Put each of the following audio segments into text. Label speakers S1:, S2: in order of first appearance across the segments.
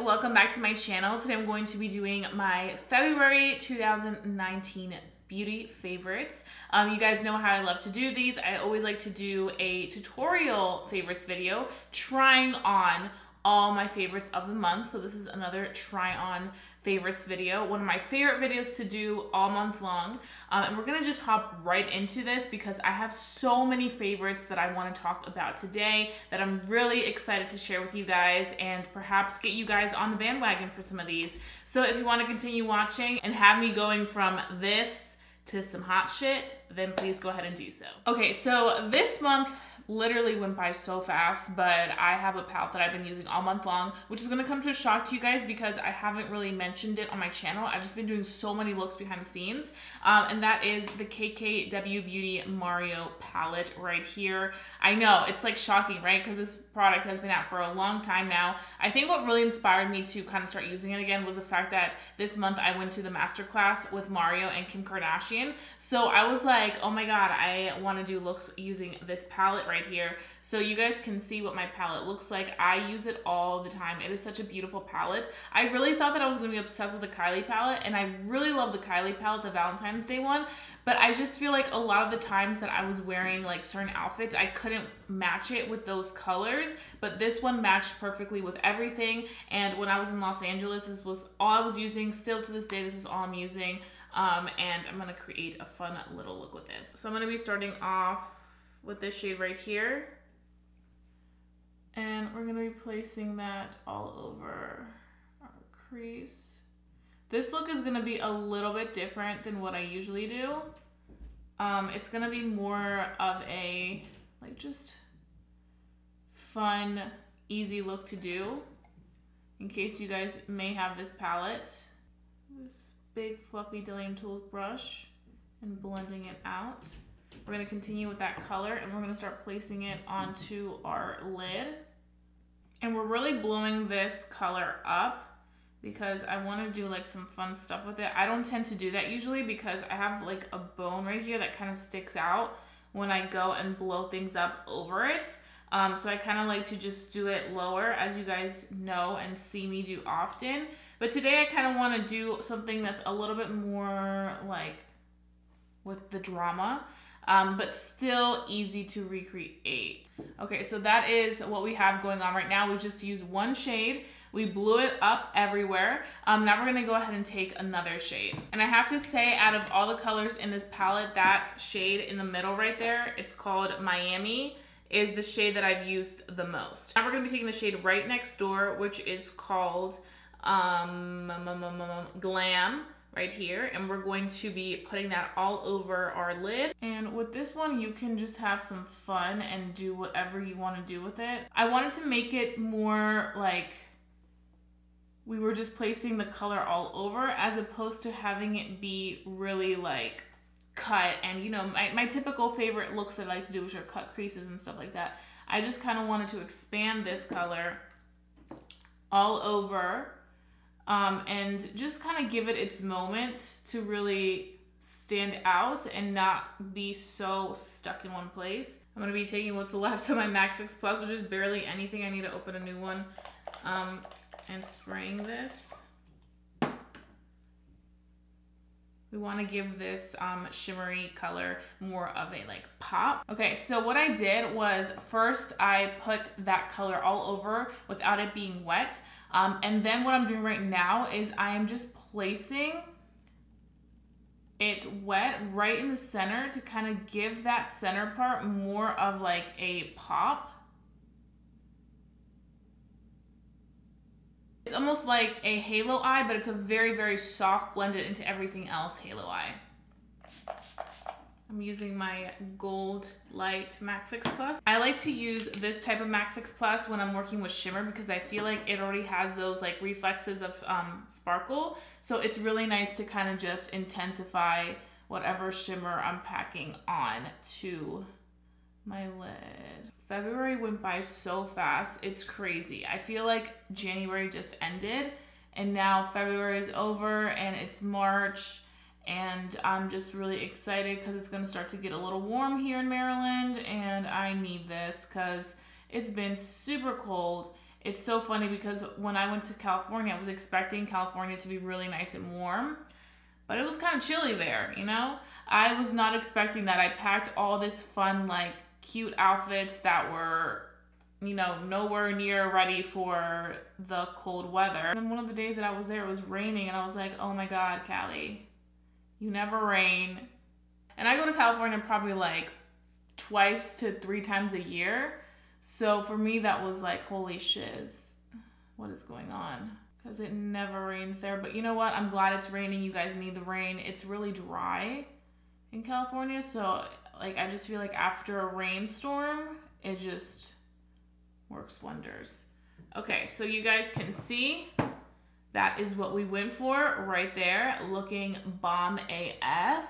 S1: welcome back to my channel. Today I'm going to be doing my February 2019 beauty favorites. You guys know how I love to do these. I always like to do a tutorial favorites video trying on all my favorites of the month. So this is another try on favorites video, one of my favorite videos to do all month long. And we're gonna just hop right into this because I have so many favorites that I want to talk about today that I'm really excited to share with you guys and perhaps get you guys on the bandwagon for some of these. So if you want to continue watching and have me going from this to some hot shit, then please go ahead and do so. Okay, so this month literally went by so fast, but I have a palette that I've been using all month long, which is gonna come to a shock to you guys because I haven't really mentioned it on my channel. I've just been doing so many looks behind the scenes, and that is the Kkw Beauty Mario palette right here. I know, it's like shocking, right? Because this product has been out for a long time now. I think what really inspired me to kind of start using it again was the fact that this month I went to the masterclass with Mario and Kim Kardashian. So I was like, oh my God, I wanna do looks using this palette right here, so you guys can see what my palette looks like. I use it all the time. It is such a beautiful palette. I really thought that I was going to be obsessed with the Kylie palette, and I really love the Kylie palette, the Valentine's Day one, but I just feel like a lot of the times that I was wearing like certain outfits, I couldn't match it with those colors, but this one matched perfectly with everything. And when I was in Los Angeles, this was all I was using. Still to this day, this is all I'm using, and I'm going to create a fun little look with this. So I'm going to be starting off with this shade right here, and we're gonna be placing that all over our crease. This look is gonna be a little bit different than what I usually do. It's gonna be more of a like just fun, easy look to do. In case you guys may have this palette, this big fluffy Dillium Tools brush, and blending it out. We're gonna continue with that color and we're gonna start placing it onto our lid. And we're really blowing this color up because I wanna do like some fun stuff with it. I don't tend to do that usually because I have like a bone right here that kind of sticks out when I go and blow things up over it. So I kind of like to just do it lower, as you guys know and see me do often. But today I kind of wanna do something that's a little bit more like with the drama. But still easy to recreate. Okay, so that is what we have going on right now. We just used one shade. We blew it up everywhere. Now we're gonna go ahead and take another shade. And I have to say, out of all the colors in this palette, that shade in the middle right there, it's called Miami, is the shade that I've used the most. Now we're gonna be taking the shade right next door, which is called Glam, right here, and we're going to be putting that all over our lid. And with this one, you can just have some fun and do whatever you want to do with it. I wanted to make it more like we were just placing the color all over, as opposed to having it be really like cut. And you know, my typical favorite looks that I like to do, which are cut creases and stuff like that. I just kind of wanted to expand this color all over, and just kind of give it its moment to really stand out and not be so stuck in one place. I'm going to be taking what's left of my MAC Fix Plus, which is barely anything. I need to open a new one, and spraying this. We want to give this shimmery color more of a like pop. Okay, so what I did was first I put that color all over without it being wet. And then what I'm doing right now is I am just placing it wet right in the center to kind of give that center part more of like a pop. It's almost like a halo eye, but it's a very, very soft blended into everything else halo eye. I'm using my Gold Light MAC Fix Plus. I like to use this type of MAC Fix Plus when I'm working with shimmer because I feel like it already has those like reflexes of sparkle. So it's really nice to kind of just intensify whatever shimmer I'm packing on to my lid. February went by so fast, it's crazy. I feel like January just ended and now February is over and it's March, and I'm just really excited because it's gonna start to get a little warm here in Maryland, and I need this because it's been super cold It's so funny because when I went to California, I was expecting California to be really nice and warm, but it was kind of chilly there, you know? I was not expecting that. I packed all this fun, like, cute outfits that were, you know, nowhere near ready for the cold weather. And one of the days that I was there, it was raining, and I was like, oh my God, Callie, you never rain. And I go to California probably like twice to 3 times a year. So for me, that was like, holy shiz, what is going on? Because it never rains there. But you know what? I'm glad it's raining. You guys need the rain. It's really dry in California. So like, I just feel like after a rainstorm, it just works wonders. Okay, so you guys can see that is what we went for right there, looking bomb AF.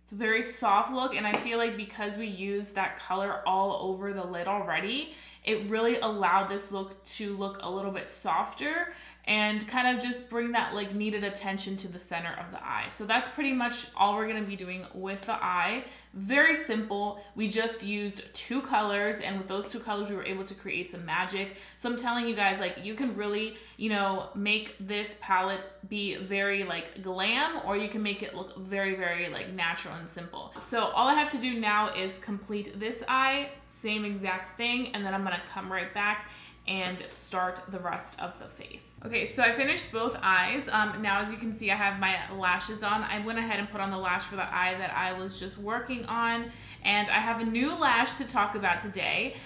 S1: It's a very soft look, and I feel like because we used that color all over the lid already, it really allowed this look to look a little bit softer and kind of just bring that like needed attention to the center of the eye. So that's pretty much all we're gonna be doing with the eye. Very simple. We just used 2 colors, and with those 2 colors, we were able to create some magic. So I'm telling you guys, like, you can really, you know, make this palette be very like glam, or you can make it look very, very like natural and simple. So all I have to do now is complete this eye, same exact thing, and then I'm gonna come right back and start the rest of the face. Okay, so I finished both eyes. Now, as you can see, I have my lashes on. I went ahead and put on the lash for the eye that I was just working on, and I have a new lash to talk about today.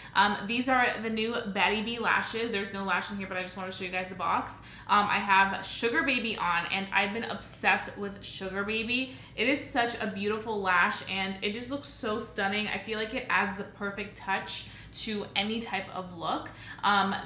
S1: These are the new Baddie B lashes. There's no lash in here, but I just want to show you guys the box. I have Sugarbaby on, and I've been obsessed with Sugarbaby. It is such a beautiful lash, and it just looks so stunning. I feel like it adds the perfect touch to any type of look.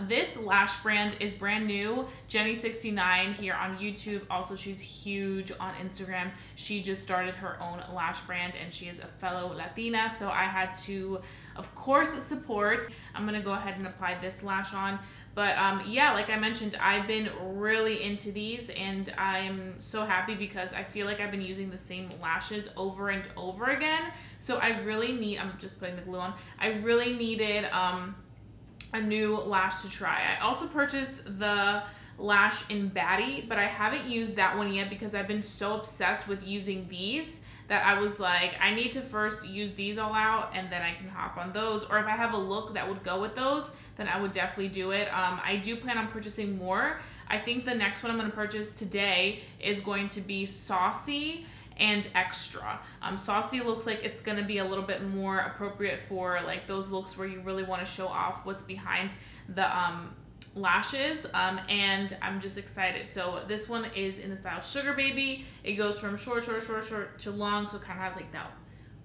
S1: This lash brand is brand new, Jenny69 here on YouTube. Also, she's huge on Instagram. She just started her own lash brand, and she is a fellow Latina, so I had to, of course, support. I'm gonna go ahead and apply this lash on. But yeah, like I mentioned, I've been really into these, and I'm so happy because I feel like I've been using the same lashes over and over again. So I really need, I'm just putting the glue on, I really needed a new lash to try. I also purchased the lash in Baddie, but I haven't used that one yet because I've been so obsessed with using these that I was like, I need to first use these all out, and then I can hop on those. Or if I have a look that would go with those, then I would definitely do it. I do plan on purchasing more. I think the next one I'm gonna purchase today is going to be Saucy and Extra. Saucy looks like it's gonna be a little bit more appropriate for like those looks where you really wanna show off what's behind the lashes, and I'm just excited. So this one is in the style Sugarbaby. It goes from short to long, so it kind of has like that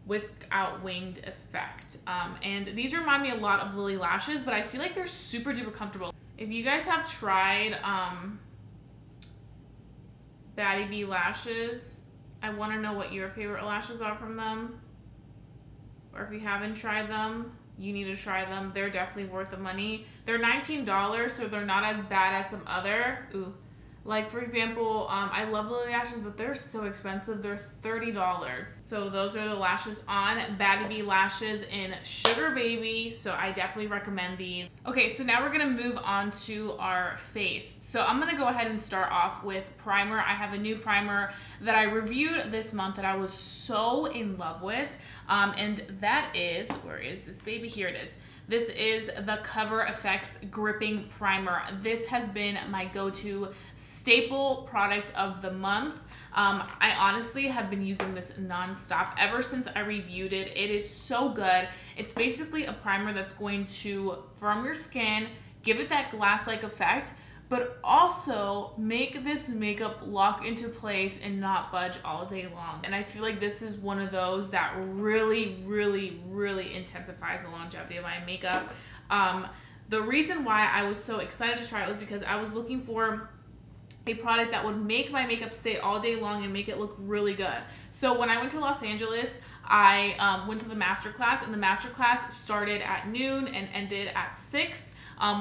S1: whisked out winged effect. And these remind me a lot of Lily lashes, but I feel like they're super duper comfortable. If you guys have tried Baddie B lashes, I want to know what your favorite lashes are from them, or if you haven't tried them, you need to try them. They're definitely worth the money. They're $19, so they're not as bad as some other. Like for example, I love Lily lashes, but they're so expensive. They're $30. So those are the lashes on Baddie B lashes in Sugarbaby. So I definitely recommend these. Okay, so now we're gonna move on to our face. So I'm gonna go ahead and start off with primer. I have a new primer that I reviewed this month that I was so in love with. And that is, where is this baby? Here it is. This is the Cover FX Gripping Primer. This has been my go-to staple product of the month. I honestly have been using this non-stop ever since I reviewed it. It is so good. It's basically a primer that's going to firm your skin, give it that glass-like effect, but also make this makeup lock into place and not budge all day long. And I feel like this is one of those that really, really, really intensifies the longevity of my makeup. The reason why I was so excited to try it was because I was looking for a product that would make my makeup stay all day long and make it look really good. So when I went to Los Angeles, I went to the masterclass, and the masterclass started at noon and ended at 6.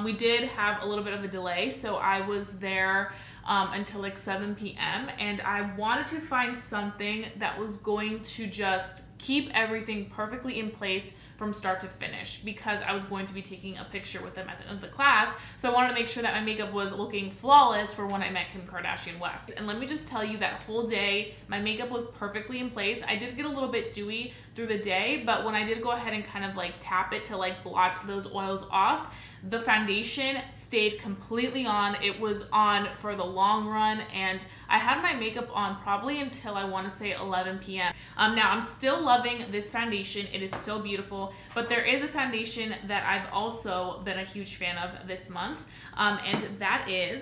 S1: We did have a little bit of a delay, so I was there until like 7 p.m. and I wanted to find something that was going to just keep everything perfectly in place from start to finish, because I was going to be taking a picture with them at the end of the class. So I wanted to make sure that my makeup was looking flawless for when I met Kim Kardashian West. And let me just tell you, that whole day, my makeup was perfectly in place. I did get a little bit dewy through the day, but when I did go ahead and kind of like tap it to like blot those oils off, the foundation stayed completely on. It was on for the long run, and I had my makeup on probably until I want to say 11 p.m. Now I'm still loving this foundation. It is so beautiful, but there is a foundation that I've also been a huge fan of this month, and that is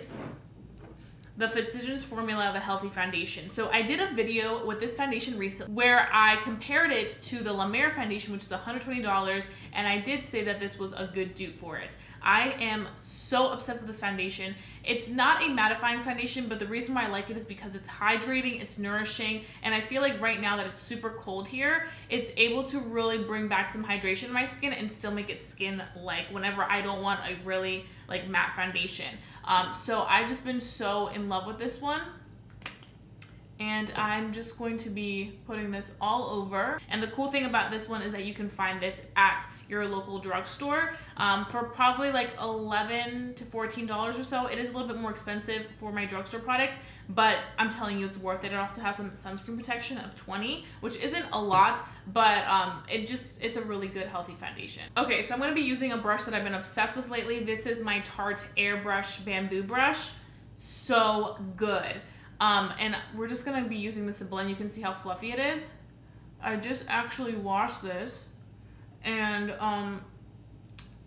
S1: the Physicians Formula, the Healthy Foundation. So I did a video with this foundation recently where I compared it to the La Mer foundation, which is $120, and I did say that this was a good dupe for it. I am so obsessed with this foundation. It's not a mattifying foundation, but the reason why I like it is because it's hydrating, it's nourishing, and I feel like right now that it's super cold here, it's able to really bring back some hydration in my skin and still make it skin-like whenever I don't want a really like matte foundation. So I've just been so in love with this one. And I'm just going to be putting this all over. And the cool thing about this one is that you can find this at your local drugstore for probably like $11 to $14 or so. It is a little bit more expensive for my drugstore products, but I'm telling you, it's worth it. It also has some sunscreen protection of 20, which isn't a lot, but it's a really good healthy foundation. Okay, so I'm gonna be using a brush that I've bன் obsessed with lately. This is my Tarte Airbrush Bamboo Brush. So good. And we're just gonna be using this to blend. You can see how fluffy it is. I just actually washed this, and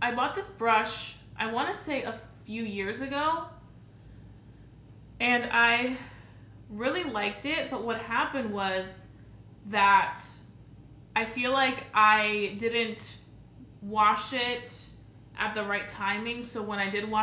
S1: I bought this brush, I wanna say a few years ago, and I really liked it, but what happened was that I feel like I didn't wash it at the right timing, so when I did wash